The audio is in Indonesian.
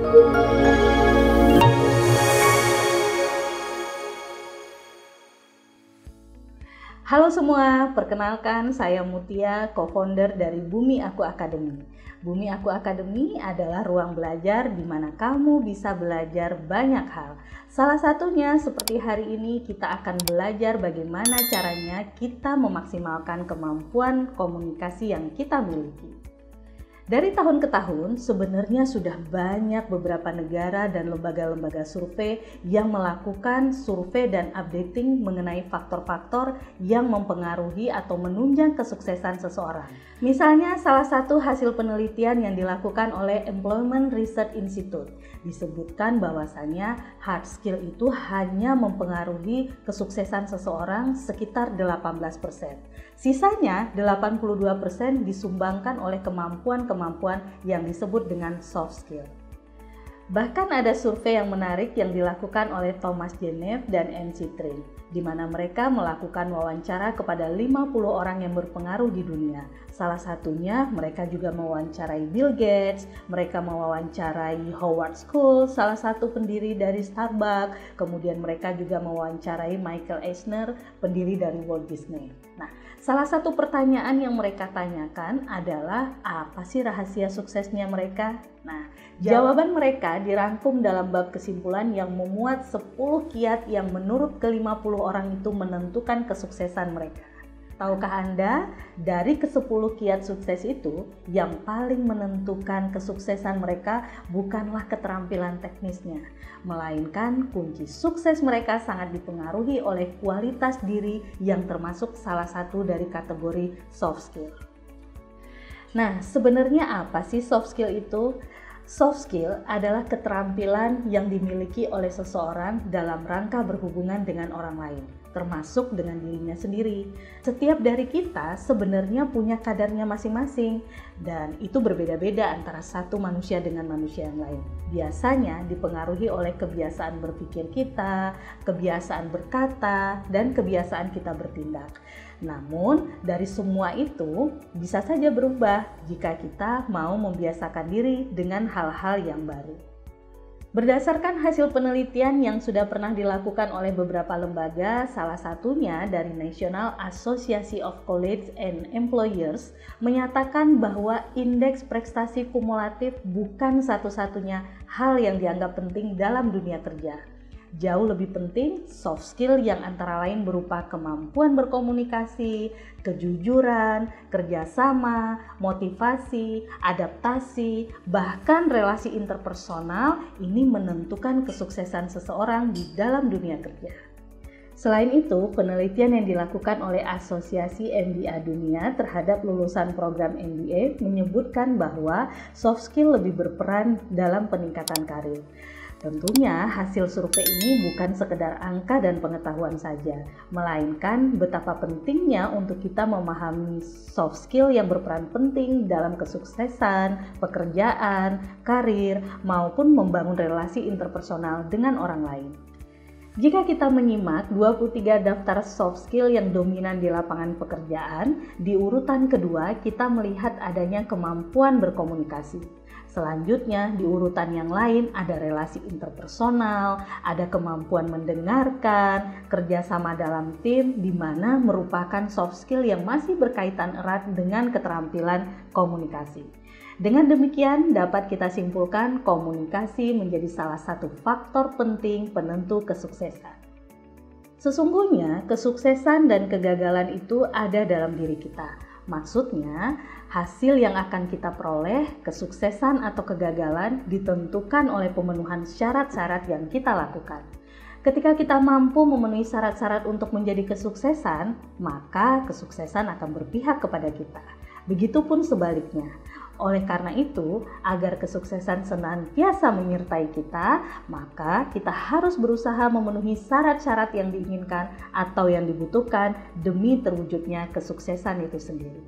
Halo semua, perkenalkan saya Mutia, co-founder dari Bumi Aku Academy. Bumi Aku Academy adalah ruang belajar di mana kamu bisa belajar banyak hal. Salah satunya seperti hari ini kita akan belajar bagaimana caranya kita memaksimalkan kemampuan komunikasi yang kita miliki. Dari tahun ke tahun, sebenarnya sudah banyak beberapa negara dan lembaga-lembaga survei yang melakukan survei dan updating mengenai faktor-faktor yang mempengaruhi atau menunjang kesuksesan seseorang. Misalnya, salah satu hasil penelitian yang dilakukan oleh Employment Research Institute disebutkan bahwasannya hard skill itu hanya mempengaruhi kesuksesan seseorang sekitar 18%. Sisanya 82% disumbangkan oleh kemampuan-kemampuan yang disebut dengan soft skill. Bahkan ada survei yang menarik yang dilakukan oleh Thomas Genev dan MC Train, di mana mereka melakukan wawancara kepada 50 orang yang berpengaruh di dunia. Salah satunya mereka juga mewawancarai Bill Gates, mereka mewawancarai Howard Schultz, salah satu pendiri dari Starbucks, kemudian mereka juga mewawancarai Michael Eisner, pendiri dari Walt Disney. Nah, salah satu pertanyaan yang mereka tanyakan adalah apa sih rahasia suksesnya mereka? Nah, jawaban mereka dirangkum dalam bab kesimpulan yang memuat 10 kiat yang menurut ke-50 orang itu menentukan kesuksesan mereka. Tahukah Anda, dari ke-10 kiat sukses itu, yang paling menentukan kesuksesan mereka bukanlah keterampilan teknisnya, melainkan kunci sukses mereka sangat dipengaruhi oleh kualitas diri yang termasuk salah satu dari kategori soft skill. Nah, sebenarnya apa sih soft skill itu? Soft skill adalah keterampilan yang dimiliki oleh seseorang dalam rangka berhubungan dengan orang lain, termasuk dengan dirinya sendiri. Setiap dari kita sebenarnya punya kadarnya masing-masing, dan itu berbeda-beda antara satu manusia dengan manusia yang lain. Biasanya dipengaruhi oleh kebiasaan berpikir kita, kebiasaan berkata, dan kebiasaan kita bertindak. Namun, dari semua itu bisa saja berubah jika kita mau membiasakan diri dengan hal-hal yang baru. Berdasarkan hasil penelitian yang sudah pernah dilakukan oleh beberapa lembaga, salah satunya dari National Association of Colleges and Employers, menyatakan bahwa indeks prestasi kumulatif bukan satu-satunya hal yang dianggap penting dalam dunia kerja. Jauh lebih penting soft skill yang antara lain berupa kemampuan berkomunikasi, kejujuran, kerjasama, motivasi, adaptasi, bahkan relasi interpersonal ini menentukan kesuksesan seseorang di dalam dunia kerja. Selain itu, penelitian yang dilakukan oleh Asosiasi MBA Dunia terhadap lulusan program MBA menyebutkan bahwa soft skill lebih berperan dalam peningkatan karir. Tentunya hasil survei ini bukan sekedar angka dan pengetahuan saja, melainkan betapa pentingnya untuk kita memahami soft skill yang berperan penting dalam kesuksesan, pekerjaan, karir, maupun membangun relasi interpersonal dengan orang lain. Jika kita menyimak 23 daftar soft skill yang dominan di lapangan pekerjaan, di urutan kedua kita melihat adanya kemampuan berkomunikasi. Selanjutnya di urutan yang lain ada relasi interpersonal, ada kemampuan mendengarkan, kerjasama dalam tim, di mana merupakan soft skill yang masih berkaitan erat dengan keterampilan komunikasi. Dengan demikian dapat kita simpulkan komunikasi menjadi salah satu faktor penting penentu kesuksesan. Sesungguhnya kesuksesan dan kegagalan itu ada dalam diri kita. Maksudnya, hasil yang akan kita peroleh, kesuksesan atau kegagalan ditentukan oleh pemenuhan syarat-syarat yang kita lakukan. Ketika kita mampu memenuhi syarat-syarat untuk menjadi kesuksesan, maka kesuksesan akan berpihak kepada kita. Begitupun sebaliknya. Oleh karena itu, agar kesuksesan senantiasa menyertai kita, maka kita harus berusaha memenuhi syarat-syarat yang diinginkan atau yang dibutuhkan demi terwujudnya kesuksesan itu sendiri.